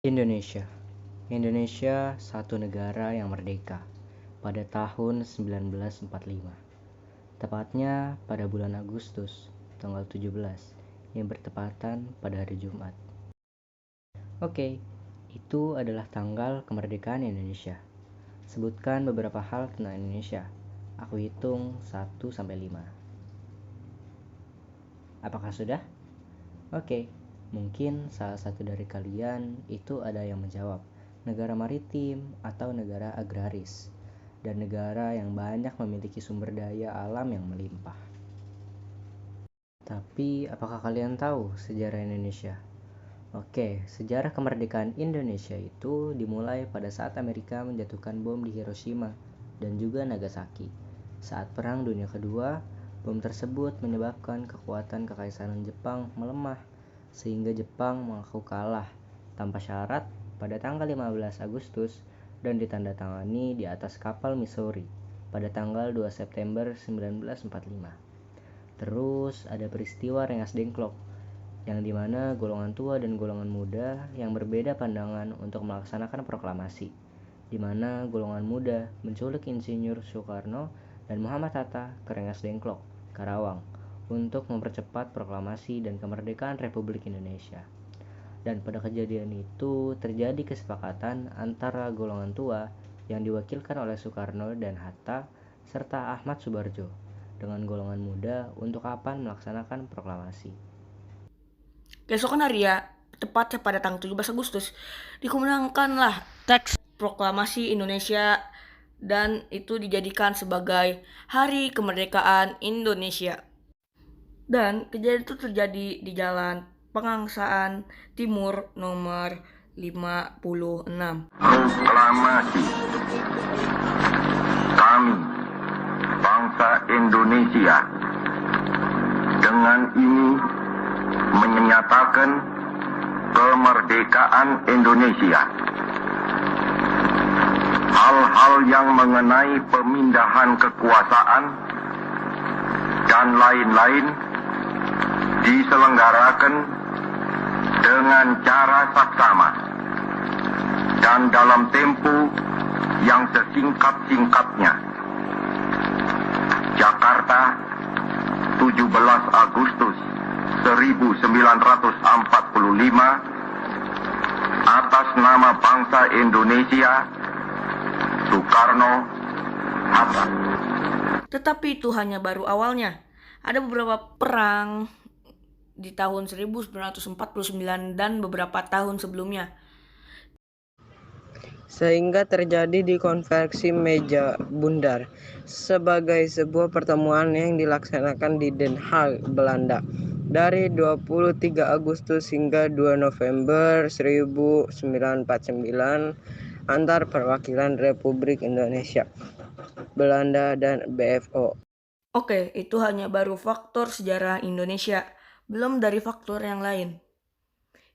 Indonesia. Indonesia satu negara yang merdeka pada tahun 1945. Tepatnya pada bulan Agustus tanggal 17 yang bertepatan pada hari Jumat. Oke, itu adalah tanggal kemerdekaan Indonesia. Sebutkan beberapa hal tentang Indonesia. Aku hitung 1 sampai 5. Apakah sudah? Oke. Mungkin salah satu dari kalian itu ada yang menjawab, negara maritim atau negara agraris, dan negara yang banyak memiliki sumber daya alam yang melimpah. Tapi apakah kalian tahu sejarah Indonesia? Oke, sejarah kemerdekaan Indonesia itu dimulai pada saat Amerika menjatuhkan bom di Hiroshima dan juga Nagasaki. Saat Perang Dunia Kedua, bom tersebut menyebabkan kekuatan Kekaisaran Jepang melemah sehingga Jepang mengaku kalah tanpa syarat pada tanggal 15 Agustus dan ditandatangani di atas kapal Missouri pada tanggal 2 September 1945. Terus ada peristiwa Rengas Dengklok yang dimana golongan tua dan golongan muda yang berbeda pandangan untuk melaksanakan proklamasi, di mana golongan muda menculik Insinyur Soekarno dan Muhammad Hatta ke Rengas Dengklok, Karawang, untuk mempercepat proklamasi dan kemerdekaan Republik Indonesia. Dan pada kejadian itu terjadi kesepakatan antara golongan tua yang diwakilkan oleh Soekarno dan Hatta serta Ahmad Subarjo dengan golongan muda untuk kapan melaksanakan proklamasi. Keesokan hari ya, tepatnya pada tanggal 17 Agustus, dikumandangkanlah teks proklamasi Indonesia dan itu dijadikan sebagai Hari Kemerdekaan Indonesia. Dan kejadian itu terjadi di Jalan Pengangsaan Timur nomor 56. Proklamasi kami, bangsa Indonesia, dengan ini menyatakan kemerdekaan Indonesia. Hal-hal yang mengenai pemindahan kekuasaan dan lain-lain diselenggarakan dengan cara saksama dan dalam tempo yang sesingkat-singkatnya. Jakarta, 17 Agustus 1945, atas nama bangsa Indonesia, Soekarno, Hatta. Tetapi itu hanya baru awalnya. Ada beberapa perang di tahun 1949 dan beberapa tahun sebelumnya. Sehingga terjadi di konferensi meja bundar sebagai sebuah pertemuan yang dilaksanakan di Den Haag, Belanda dari 23 Agustus hingga 2 November 1949 antar perwakilan Republik Indonesia, Belanda, dan BFO. Oke, itu hanya baru faktor sejarah Indonesia, belum dari faktor yang lain.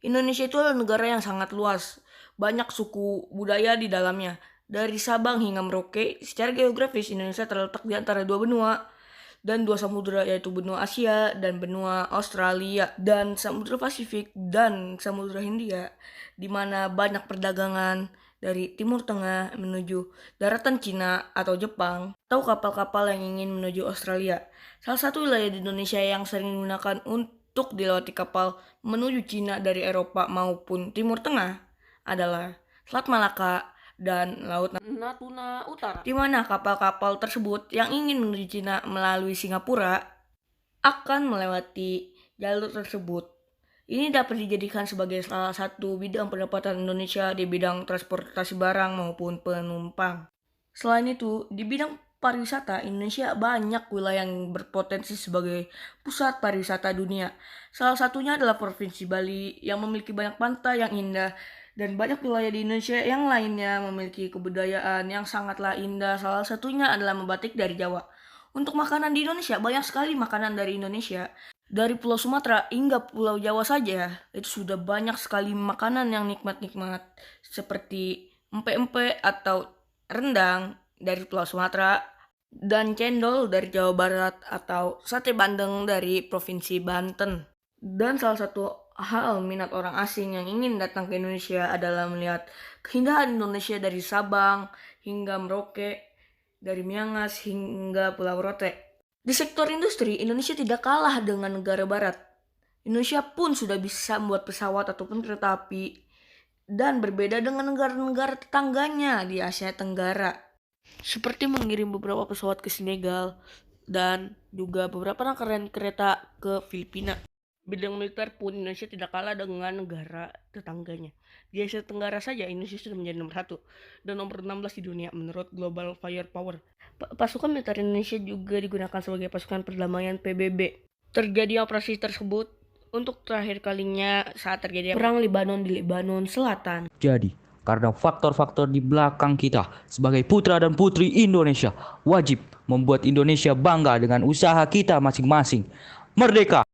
Indonesia itu adalah negara yang sangat luas, banyak suku budaya di dalamnya. Dari Sabang hingga Merauke, secara geografis Indonesia terletak di antara dua benua dan dua samudera, yaitu benua Asia dan benua Australia dan Samudra Pasifik dan Samudra Hindia, di mana banyak perdagangan dari Timur Tengah menuju daratan Cina atau Jepang atau kapal-kapal yang ingin menuju Australia. Salah satu wilayah di Indonesia yang sering digunakan untuk dilewati kapal menuju Cina dari Eropa maupun Timur Tengah adalah Selat Malaka dan Laut Natuna Utara, di mana kapal-kapal tersebut yang ingin menuju Cina melalui Singapura akan melewati jalur tersebut. Ini dapat dijadikan sebagai salah satu bidang pendapatan Indonesia di bidang transportasi barang maupun penumpang. Selain itu, di bidang pariwisata, Indonesia banyak wilayah yang berpotensi sebagai pusat pariwisata dunia. Salah satunya adalah Provinsi Bali yang memiliki banyak pantai yang indah dan banyak wilayah di Indonesia yang lainnya memiliki kebudayaan yang sangatlah indah. Salah satunya adalah membatik dari Jawa. Untuk makanan di Indonesia, banyak sekali makanan dari Indonesia. Dari Pulau Sumatera hingga Pulau Jawa saja, itu sudah banyak sekali makanan yang nikmat-nikmat seperti empe-empe atau rendang dari Pulau Sumatera dan cendol dari Jawa Barat atau sate bandeng dari Provinsi Banten. Dan salah satu hal minat orang asing yang ingin datang ke Indonesia adalah melihat keindahan Indonesia dari Sabang hingga Merauke, dari Miangas hingga Pulau Rote. Di sektor industri, Indonesia tidak kalah dengan negara barat. Indonesia pun sudah bisa membuat pesawat ataupun kereta api dan berbeda dengan negara-negara tetangganya di Asia Tenggara. Seperti mengirim beberapa pesawat ke Senegal dan juga beberapa rangkaian kereta ke Filipina. Bidang militer pun Indonesia tidak kalah dengan negara tetangganya. Di Asia Tenggara saja Indonesia sudah menjadi nomor 1 dan nomor 16 di dunia menurut Global Firepower. Pasukan militer Indonesia juga digunakan sebagai pasukan perdamaian PBB. Terjadi operasi tersebut untuk terakhir kalinya saat terjadi perang Lebanon di Lebanon Selatan. Jadi, karena faktor-faktor di belakang kita sebagai putra dan putri Indonesia wajib membuat Indonesia bangga dengan usaha kita masing-masing. Merdeka!